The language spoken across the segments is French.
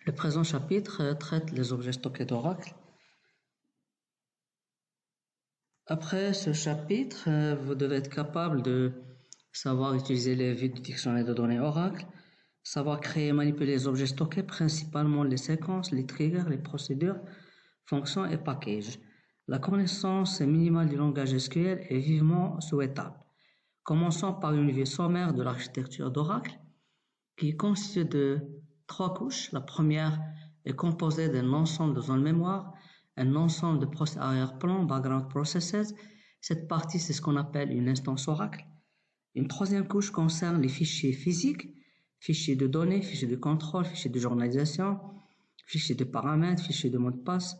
Le présent chapitre traite les objets stockés d'Oracle. Après ce chapitre, vous devez être capable de savoir utiliser les vues du dictionnaire de données Oracle, savoir créer et manipuler les objets stockés, principalement les séquences, les triggers, les procédures, fonctions et packages. La connaissance minimale du langage SQL est vivement souhaitable. Commençons par une vue sommaire de l'architecture d'Oracle, qui est constituée de 3 couches. La première est composée d'un ensemble de zones mémoire, un ensemble de process arrière-plan, background processes. Cette partie, c'est ce qu'on appelle une instance Oracle. Une troisième couche concerne les fichiers physiques, fichiers de données, fichiers de contrôle, fichiers de journalisation, fichiers de paramètres, fichiers de mots de passe.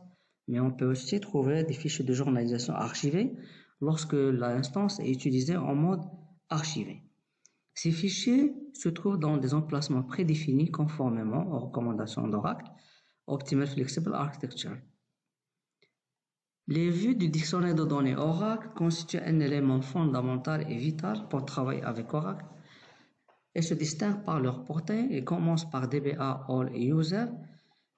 Mais on peut aussi trouver des fichiers de journalisation archivés lorsque l'instance est utilisée en mode archivé. Ces fichiers se trouvent dans des emplacements prédéfinis conformément aux recommandations d'Oracle, Optimal Flexible Architecture. Les vues du dictionnaire de données Oracle constituent un élément fondamental et vital pour travailler avec Oracle et se distinguent par leur portée et commencent par DBA All et User.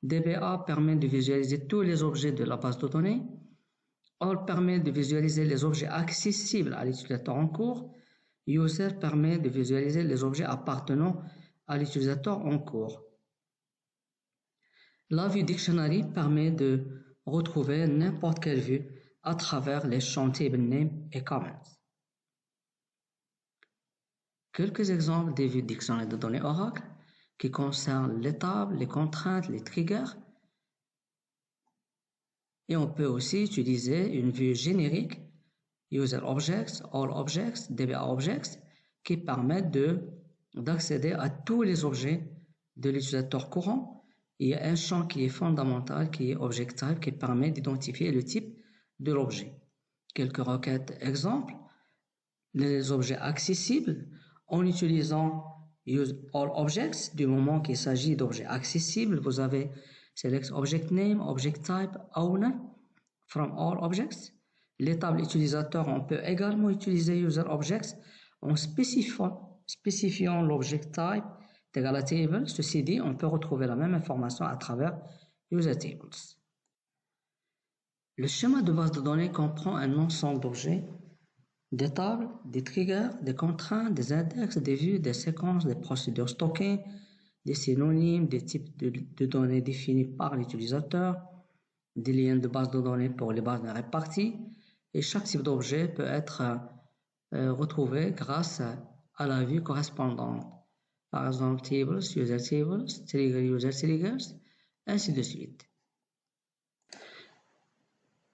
DBA permet de visualiser tous les objets de la base de données. All permet de visualiser les objets accessibles à l'utilisateur en cours. User permet de visualiser les objets appartenant à l'utilisateur en cours. La vue Dictionary permet de retrouver n'importe quelle vue à travers les champs table name et comments. Quelques exemples des vues Dictionnaire de données Oracle qui concernent les tables, les contraintes, les triggers. Et on peut aussi utiliser une vue générique User Objects, All Objects, DBA Objects, qui permettent d'accéder à tous les objets de l'utilisateur courant. Il y a un champ qui est fondamental, qui est Object Type, qui permet d'identifier le type de l'objet. Quelques requêtes exemples. Les objets accessibles en utilisant Use All Objects. Du moment qu'il s'agit d'objets accessibles, vous avez Select Object Name, Object Type, Owner, from All Objects. Les tables utilisateurs, on peut également utiliser User Objects en spécifiant l'object type égal à table. Ceci dit, on peut retrouver la même information à travers User Tables. Le schéma de base de données comprend un ensemble d'objets, des tables, des triggers, des contraintes, des index, des vues, des séquences, des procédures stockées, des synonymes, des types de données définis par l'utilisateur, des liens de base de données pour les bases de réparties. Et chaque type d'objet peut être retrouvé grâce à la vue correspondante. Par exemple, tables, user tables, trigger, user triggers, ainsi de suite.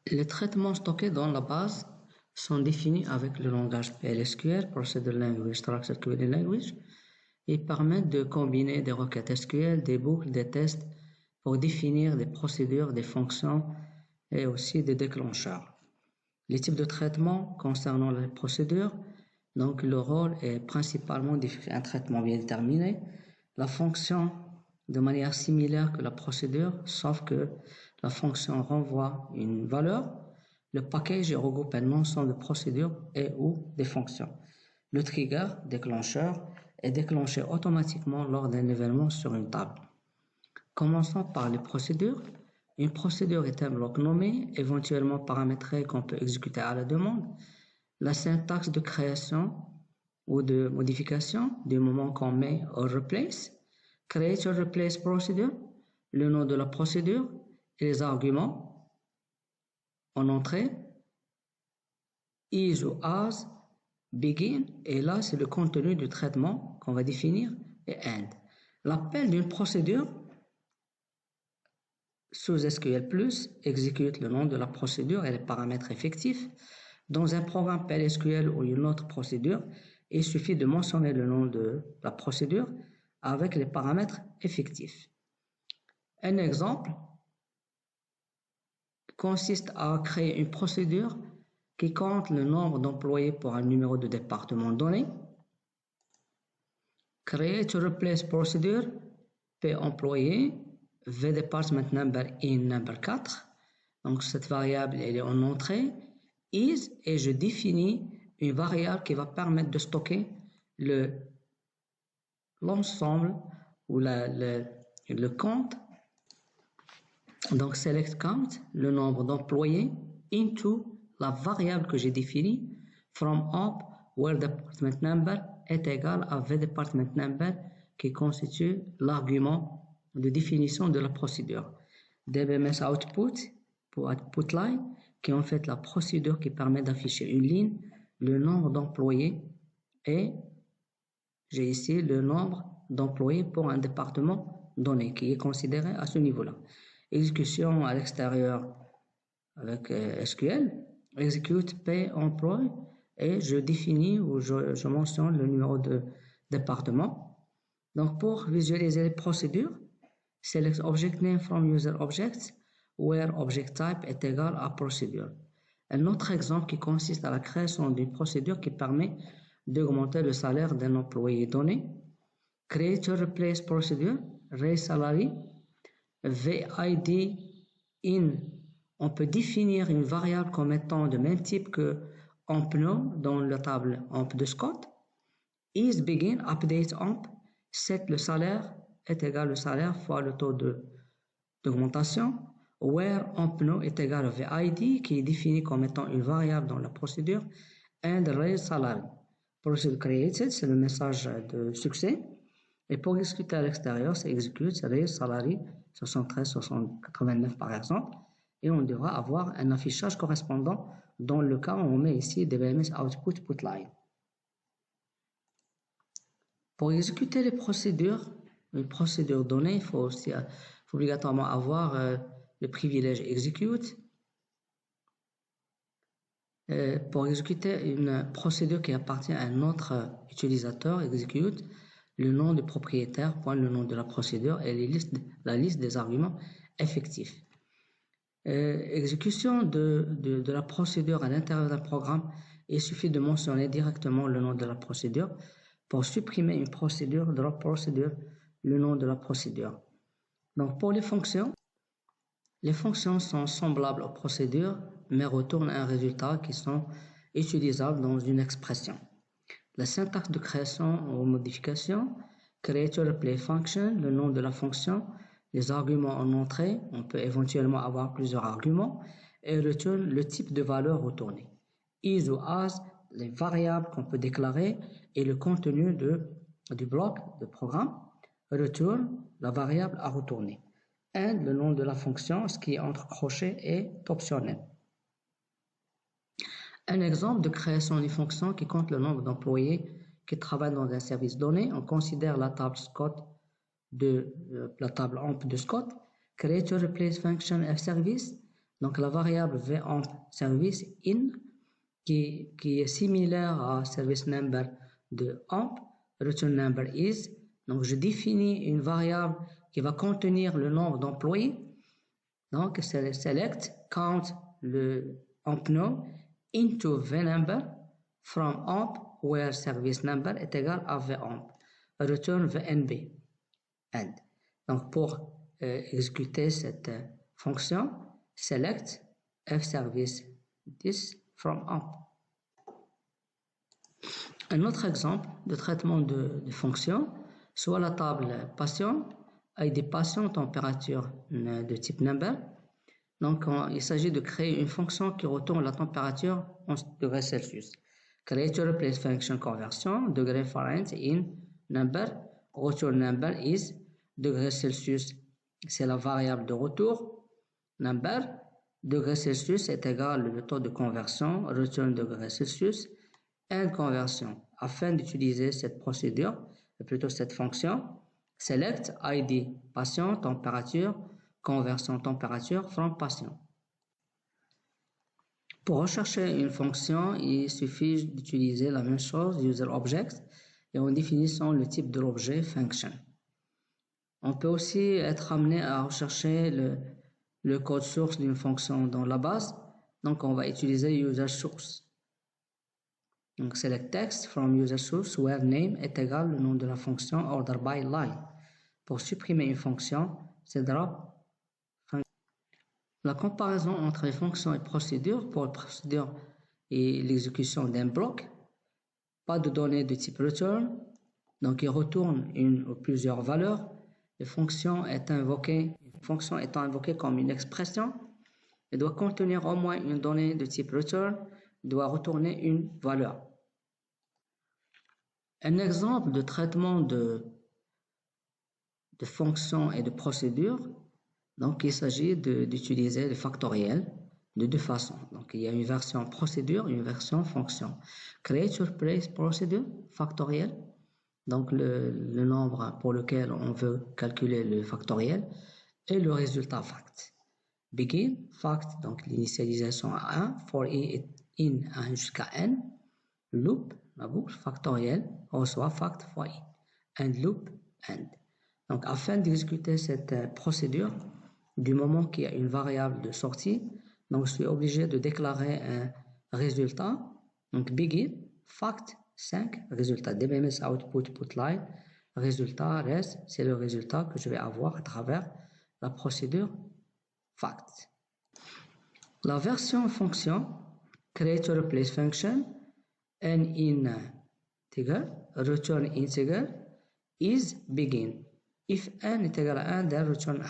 Les traitements stockés dans la base sont définis avec le langage PLSQL, Procedure Language, Structured Query Language, et permettent de combiner des requêtes SQL, des boucles, des tests pour définir des procédures, des fonctions et aussi des déclencheurs. Les types de traitements concernant les procédures, donc le rôle est principalement un traitement bien déterminé. La fonction de manière similaire que la procédure, sauf que la fonction renvoie une valeur. Le package regroupe un ensemble de procédures et ou des fonctions. Le trigger, déclencheur, est déclenché automatiquement lors d'un événement sur une table. Commençons par les procédures. Une procédure est un bloc nommé, éventuellement paramétré qu'on peut exécuter à la demande. La syntaxe de création ou de modification, du moment qu'on met or replace, create or replace procedure, le nom de la procédure et les arguments en entrée, is ou as, begin, et là c'est le contenu du traitement qu'on va définir, et end. L'appel d'une procédure sous SQL+, exécute le nom de la procédure et les paramètres effectifs. Dans un programme PLSQL ou une autre procédure, il suffit de mentionner le nom de la procédure avec les paramètres effectifs. Un exemple consiste à créer une procédure qui compte le nombre d'employés pour un numéro de département donné. Create or replace procedure, P employé, v department number in number 4. Donc cette variable elle est en entrée. Is, et je définis une variable qui va permettre de stocker l'ensemble ou le compte Donc, select count, le nombre d'employés, into la variable que j'ai définie, from amp, where department number est égal à the department number qui constitue l'argument de définition de la procédure. DBMS output pour output line, qui est en fait la procédure qui permet d'afficher une ligne, le nombre d'employés et j'ai ici le nombre d'employés pour un département donné qui est considéré à ce niveau-là. Exécution à l'extérieur avec SQL, execute pay emploi et je définis ou je mentionne le numéro de département. Donc pour visualiser les procédures, select object name from user objects where object type est égal à procédure. Un autre exemple qui consiste à la création d'une procédure qui permet d'augmenter le salaire d'un employé donné. Create a replace procedure, raise salary, VID in. On peut définir une variable comme étant de même type que ampNo dans la table amp de Scott. Is begin update amp, set le salaire est égal au salaire fois le taux d'augmentation. Where ampNo est égal à VID qui est défini comme étant une variable dans la procédure. And raise salary. Procedure created, c'est le message de succès. Et pour exécuter à l'extérieur, c'est execute, raise salary 73, 89 par exemple. Et on devra avoir un affichage correspondant dans le cas où on met ici DBMS output put line. Pour exécuter les procédures données, il faut obligatoirement avoir le privilège execute. Pour exécuter une procédure qui appartient à un autre utilisateur, execute le nom du propriétaire, point le nom de la procédure et la liste des arguments effectifs. Exécution de la procédure à l'intérieur d'un programme, il suffit de mentionner directement le nom de la procédure. Pour supprimer une procédure, drop procédure, le nom de la procédure. Donc pour les fonctions sont semblables aux procédures, mais retournent un résultat qui sont utilisables dans une expression. La syntaxe de création ou modification, create replay function, le nom de la fonction, les arguments en entrée, on peut éventuellement avoir plusieurs arguments, et return le type de valeur retournée. Is ou as, les variables qu'on peut déclarer, et le contenu du bloc de programme, return la variable à retourner. And le nom de la fonction, ce qui est entre crochets est optionnel. Un exemple de création d'une fonction qui compte le nombre d'employés qui travaillent dans un service donné. On considère la table Scott la table amp de Scott. Create a replace function fService. Donc la variable vamp service in qui est similaire à service number de amp. Return number is. Donc je définis une variable qui va contenir le nombre d'employés. Donc c'est select count le ampNo into vNumber from amp where service number est égal à vamp. Return vNB. And. Donc pour exécuter cette fonction, select fService this from amp. Un autre exemple de traitement de fonction, soit la table patient, avec des patients température de type number. Donc, il s'agit de créer une fonction qui retourne la température en degrés Celsius. Create a replace function conversion, degré Fahrenheit in number, return number is, degré Celsius, c'est la variable de retour, number, degré Celsius est égal au taux de conversion, return degré Celsius, and conversion. Afin d'utiliser cette procédure, plutôt cette fonction, select ID patient température conversion température from patient. Pour rechercher une fonction, il suffit d'utiliser la même chose, user object, et en définissant le type de l'objet function. On peut aussi être amené à rechercher le code source d'une fonction dans la base, donc on va utiliser user source. Donc select text from user source where name est égal au nom de la fonction order by line. Pour supprimer une fonction, c'est drop. La comparaison entre les fonctions et procédures, pour la procédure et l'exécution d'un bloc, pas de données de type return, donc il retourne une ou plusieurs valeurs. La fonction est invoquée fonction étant invoquée comme une expression, elle doit contenir au moins une donnée de type return, doit retourner une valeur. Un exemple de traitement de fonctions et de procédures, donc il s'agit d'utiliser le factoriel de deux façons. Donc il y a une version procédure et une version fonction. Create replace procedure, factoriel, donc le nombre pour lequel on veut calculer le factoriel, et le résultat fact. Begin, fact, donc l'initialisation à 1, for i in 1 jusqu'à n, loop, la boucle factorielle, reçoit fact fois i, and loop, end. Donc afin d'exécuter cette procédure, du moment qu'il y a une variable de sortie, donc je suis obligé de déclarer un résultat, donc begin, fact, 5, résultat DBMS output putline, résultat res, c'est le résultat que je vais avoir à travers la procédure fact. La version fonction, create a replace function, n integer, return integer, is begin. If n est égal à 1, then return 1.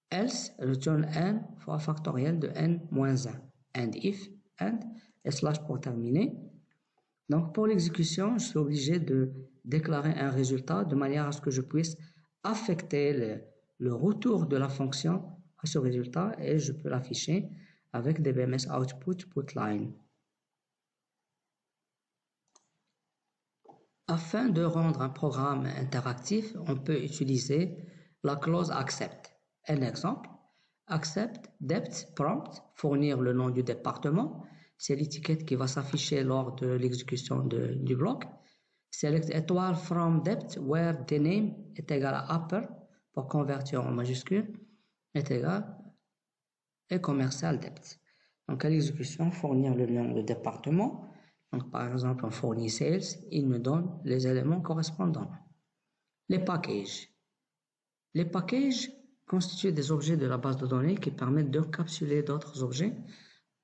Else, return n fois factoriel de n moins 1. And if, and, et slash pour terminer. Donc pour l'exécution, je suis obligé de déclarer un résultat de manière à ce que je puisse affecter le retour de la fonction à ce résultat et je peux l'afficher avec DBMS output putline. Afin de rendre un programme interactif, on peut utiliser la clause accept. Un exemple, accept depth prompt, fournir le nom du département, c'est l'étiquette qui va s'afficher lors de l'exécution du bloc. Select étoile from depth where the name est égal à upper pour convertir en majuscule est égal et commercial depth. Donc à l'exécution, fournir le nom du département. Donc par exemple, on fournit sales, il me donne les éléments correspondants. Les packages. Les packages constituent des objets de la base de données qui permettent d'encapsuler d'autres objets,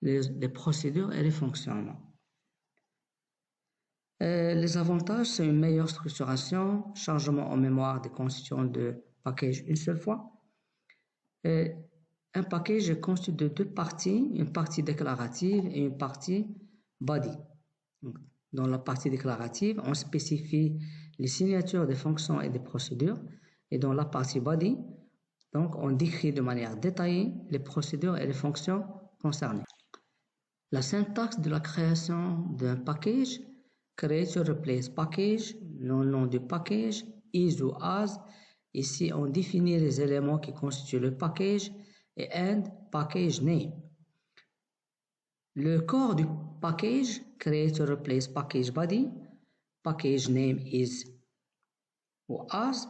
les procédures et les fonctionnements. Les avantages, c'est une meilleure structuration, chargement en mémoire des constituants de package une seule fois. Un package est constitué de deux parties, une partie déclarative et une partie body. Dans la partie déclarative, on spécifie les signatures des fonctions et des procédures. Et dans la partie body, donc, on décrit de manière détaillée les procédures et les fonctions concernées. La syntaxe de la création d'un package, create or replace package, le nom du package, is ou as. Ici, on définit les éléments qui constituent le package et end package name. Le corps du package, create or replace package body, package name is ou as.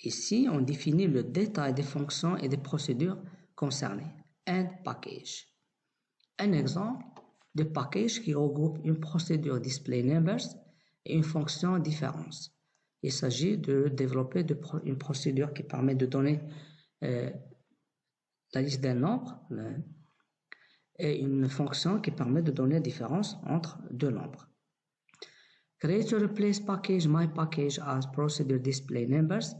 Ici, on définit le détail des fonctions et des procédures concernées. End package. Un exemple de package qui regroupe une procédure display numbers et une fonction différence. Il s'agit de développer une procédure qui permet de donner la liste d'un nombre et une fonction qui permet de donner la différence entre deux nombres. Create or replace package my package as procedure display numbers.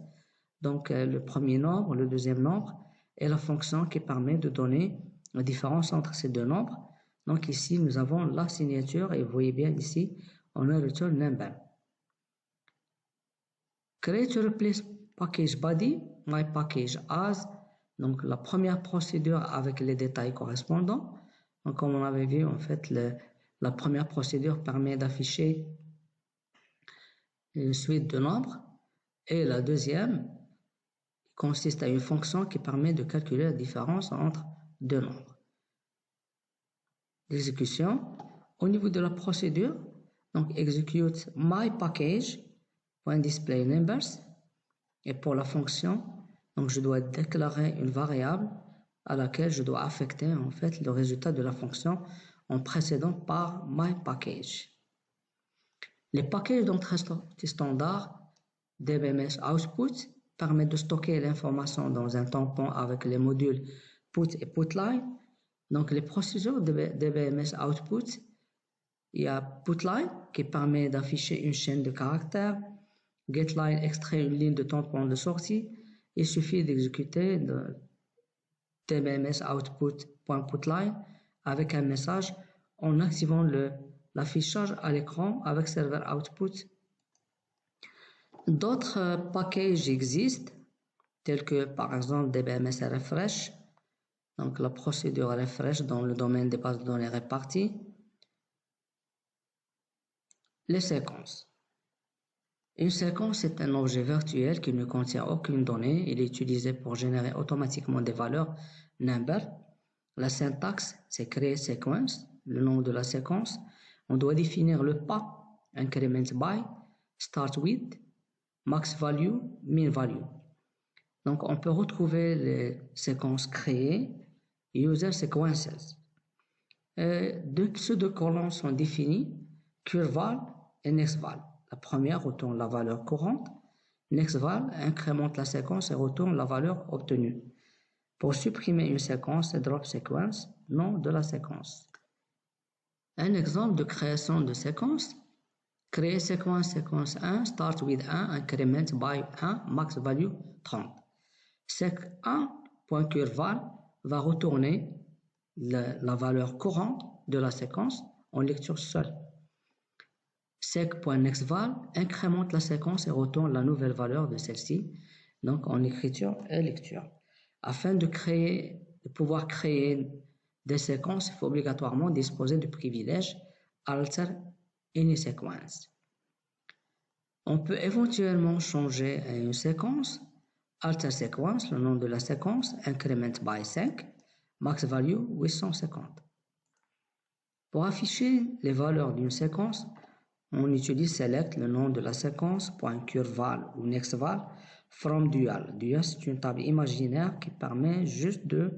Donc le premier nombre, le deuxième nombre et la fonction qui permet de donner la différence entre ces deux nombres. Donc ici nous avons la signature et vous voyez bien ici on a return number. Create or replace package body my package as. Donc la première procédure avec les détails correspondants. Donc comme on avait vu en fait la première procédure permet d'afficher une suite de nombres et la deuxième consiste à une fonction qui permet de calculer la différence entre deux nombres. L'exécution, au niveau de la procédure, donc execute my package .display numbers et pour la fonction, donc je dois déclarer une variable à laquelle je dois affecter en fait le résultat de la fonction en précédant par my package. Les packages d'entrée standard DBMS output permet de stocker l'information dans un tampon avec les modules put et putline. Donc les procédures de DBMS output, il y a putline qui permet d'afficher une chaîne de caractères, getLine extrait une ligne de tampon de sortie il suffit d'exécuter tbms output.putline avec un message en activant l'affichage à l'écran avec serveur output. D'autres packages existent, tels que par exemple dbms refresh, donc la procédure refresh dans le domaine des bases de données réparties. Les séquences. Une séquence est un objet virtuel qui ne contient aucune donnée. Il est utilisé pour générer automatiquement des valeurs number. La syntaxe, c'est créer sequence, le nom de la séquence. On doit définir le pas, increment by, start with, max value, min value. Donc, on peut retrouver les séquences créées, user sequences. Ces deux colonnes sont définies, curval et nextval. La première retourne la valeur courante, nextval incrémente la séquence et retourne la valeur obtenue. Pour supprimer une séquence, c'est drop sequence, nom de la séquence. Un exemple de création de séquence. Créer séquence 1, start with 1, increment by 1, max value 30. Sec1.curval va retourner la valeur courante de la séquence en lecture seule. Sec.nextval incrémente la séquence et retourne la nouvelle valeur de celle-ci, donc en écriture et lecture. Afin de pouvoir créer des séquences, il faut obligatoirement disposer du privilège alter any sequence. On peut éventuellement changer une séquence, alter sequence, le nom de la séquence, increment by 5, max value 850. Pour afficher les valeurs d'une séquence, on utilise select, le nom de la séquence, .curval ou nextval, from dual. Dual, c'est une table imaginaire qui permet juste de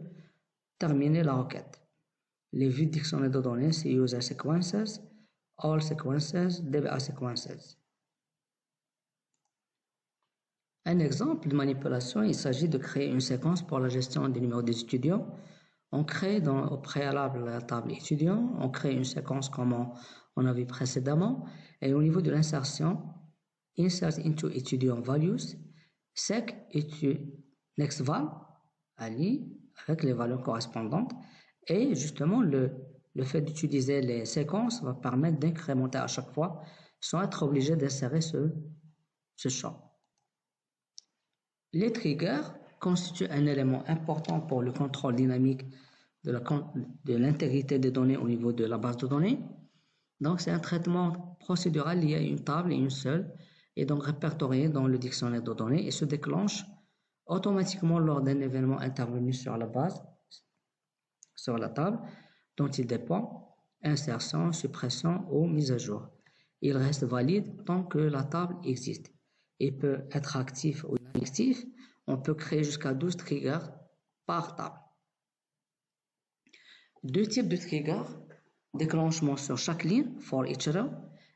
terminer la requête. Les vues de dictionnaire de données, c'est user sequences, all sequences, DBA sequences. Un exemple de manipulation, il s'agit de créer une séquence pour la gestion des numéros des étudiants. On crée au préalable la table étudiant, on crée une séquence comme on a vu précédemment, et au niveau de l'insertion, insert into étudiant values, sec nextval, ali, avec les valeurs correspondantes, et justement le fait d'utiliser les séquences va permettre d'incrémenter à chaque fois sans être obligé d'insérer ce champ. Les triggers constituent un élément important pour le contrôle dynamique de l'intégrité des données au niveau de la base de données. Donc, c'est un traitement procédural lié à une table et une seule, et donc répertorié dans le dictionnaire de données et se déclenche automatiquement lors d'un événement intervenu sur la base, sur la table, dont il dépend, insertion, suppression ou mise à jour. Il reste valide tant que la table existe. Il peut être actif ou inactif. On peut créer jusqu'à 12 triggers par table. Deux types de triggers, déclenchement sur chaque ligne, for each row,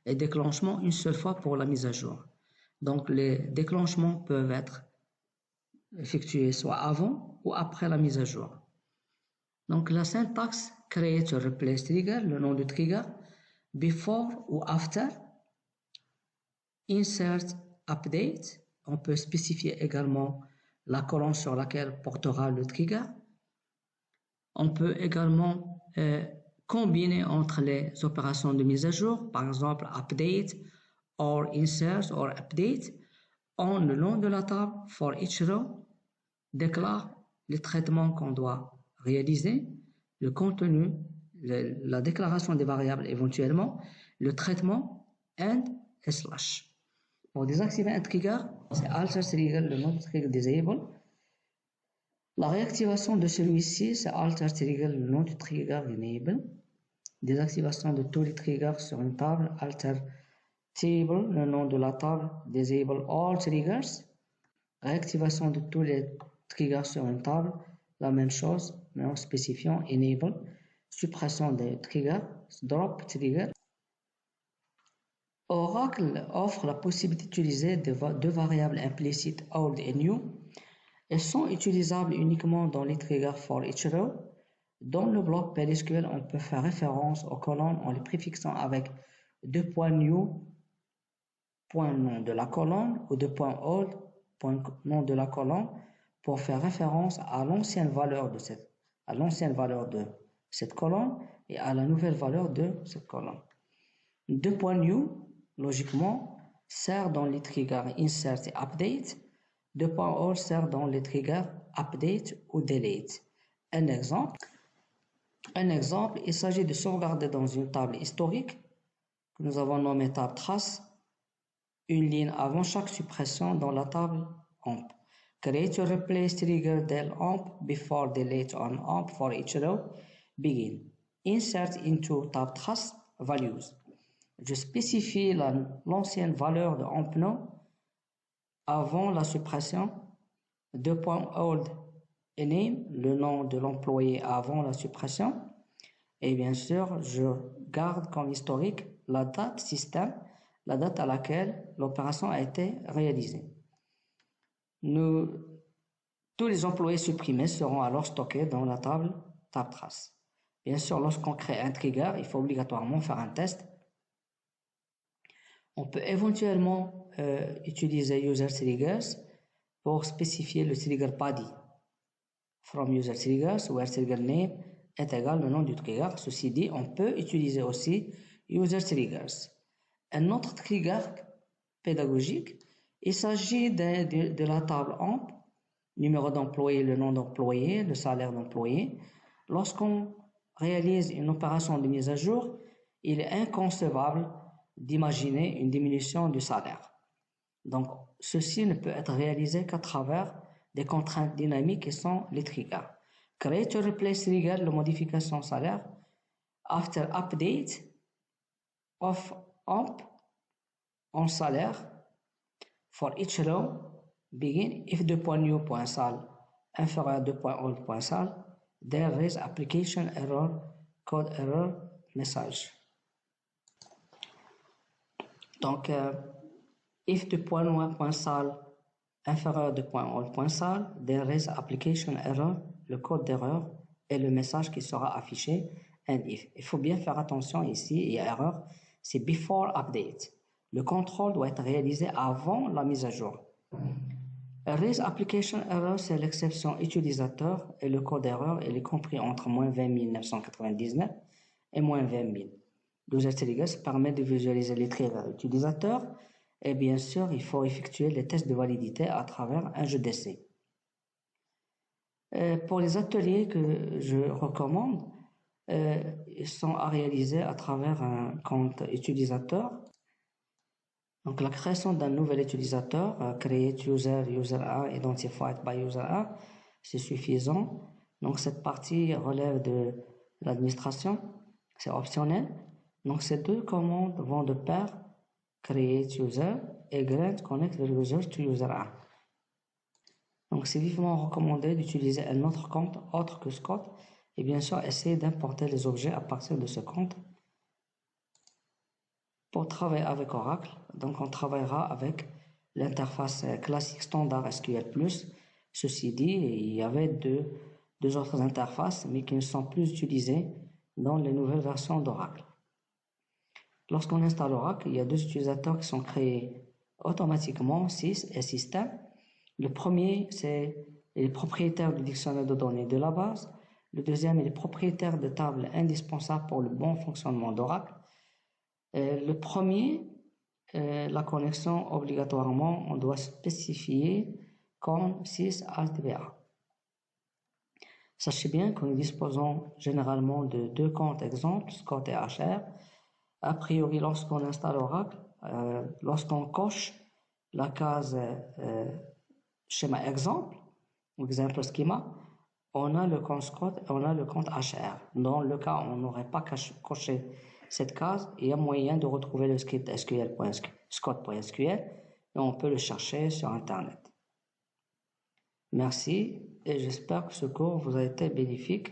et déclenchement une seule fois pour la mise à jour. Donc les déclenchements peuvent être effectués soit avant ou après la mise à jour. Donc la syntaxe create or replace trigger, le nom du trigger, before ou after, insert, update, on peut spécifier également la colonne sur laquelle portera le trigger. On peut également combiner entre les opérations de mise à jour, par exemple update, or insert, or update, en le long de la table, for each row, déclare le traitement qu'on doit réaliser, le contenu, la déclaration des variables éventuellement, le traitement, and et slash. Pour désactiver un trigger, c'est alter trigger, le nom du trigger disable. La réactivation de celui-ci, c'est alter trigger, le nom du trigger enable. Désactivation de tous les triggers sur une table, alter table, le nom de la table, disable all triggers. Réactivation de tous les triggers sur une table, la même chose, mais en spécifiant enable. Suppression des triggers, drop trigger. Oracle offre la possibilité d'utiliser deux variables implicites old et new. Elles sont utilisables uniquement dans les triggers for each row. Dans le bloc PLSQL, on peut faire référence aux colonnes en les préfixant avec $new, point nom de la colonne, ou $old, point nom de la colonne, pour faire référence à l'ancienne valeur de cette colonne et à la nouvelle valeur de cette colonne. $new, logiquement, sert dans les triggers insert et update. $all sert dans les triggers update ou delete. Un exemple, il s'agit de sauvegarder dans une table historique que nous avons nommée table trace une ligne avant chaque suppression dans la table AMP. Create or replace trigger del AMP before delete on AMP for each row. Begin. Insert into tab trace values. Je spécifie l'ancienne valeur de AMP avant la suppression. $old name, le nom de l'employé avant la suppression. Et bien sûr, je garde comme historique la date système, la date à laquelle l'opération a été réalisée. Tous les employés supprimés seront alors stockés dans la table trace. Bien sûr, lorsqu'on crée un trigger, il faut obligatoirement faire un test. On peut éventuellement utiliser user triggers pour spécifier le trigger body. From user triggers, where trigger name est égal au nom du trigger. Ceci dit, on peut utiliser aussi user triggers. Un autre trigger pédagogique, il s'agit de la table AMP, numéro d'employé, le nom d'employé, le salaire d'employé. Lorsqu'on réalise une opération de mise à jour, il est inconcevable d'imaginer une diminution du salaire. Donc, ceci ne peut être réalisé qu'à travers des contraintes dynamiques qui sont les triggers. Create or replace trigger, la modification salaire. After update of AMP on salaire. For each row, begin if $new.sal inférieur à $old.sal, there is application error, code error, message. Donc, if $new.sal inférieur à $old.sal, there is application error, le code d'erreur et le message qui sera affiché. And if. Il faut bien faire attention ici, il y a erreur, c'est before update. Le contrôle doit être réalisé avant la mise à jour. Raise application error, c'est l'exception utilisateur et le code d'erreur, il est compris entre -20 999 et -20 000. User triggers permet de visualiser les triggers utilisateurs et bien sûr, il faut effectuer les tests de validité à travers un jeu d'essai. Pour les ateliers que je recommande, ils sont à réaliser à travers un compte utilisateur. Donc, la création d'un nouvel utilisateur, create user 1, identified by user 1, c'est suffisant. Donc, cette partie relève de l'administration, c'est optionnel. Donc, ces deux commandes vont de pair, create user et grant connect the user to user 1. Donc, c'est vivement recommandé d'utiliser un autre compte autre que ce compte et bien sûr, essayer d'importer les objets à partir de ce compte. Pour travailler avec Oracle, donc on travaillera avec l'interface classique standard SQL+. Ceci dit, il y avait deux autres interfaces, mais qui ne sont plus utilisées dans les nouvelles versions d'Oracle. Lorsqu'on installe Oracle, il y a deux utilisateurs qui sont créés automatiquement, sys et système. Le premier, c'est les propriétaires du dictionnaire de données de la base. Le deuxième est les propriétaires de tables indispensables pour le bon fonctionnement d'Oracle. Le premier, la connexion obligatoirement, on doit spécifier comme sys alt-va. Sachez bien que nous disposons généralement de deux comptes exemples, Scott et HR. A priori, lorsqu'on installe Oracle, lorsqu'on coche la case schéma exemple, exemple schema, on a le compte Scott et on a le compte HR. Dans le cas où on n'aurait pas coché cette case, il y a moyen de retrouver le script scott.sql et on peut le chercher sur Internet. Merci et j'espère que ce cours vous a été bénéfique.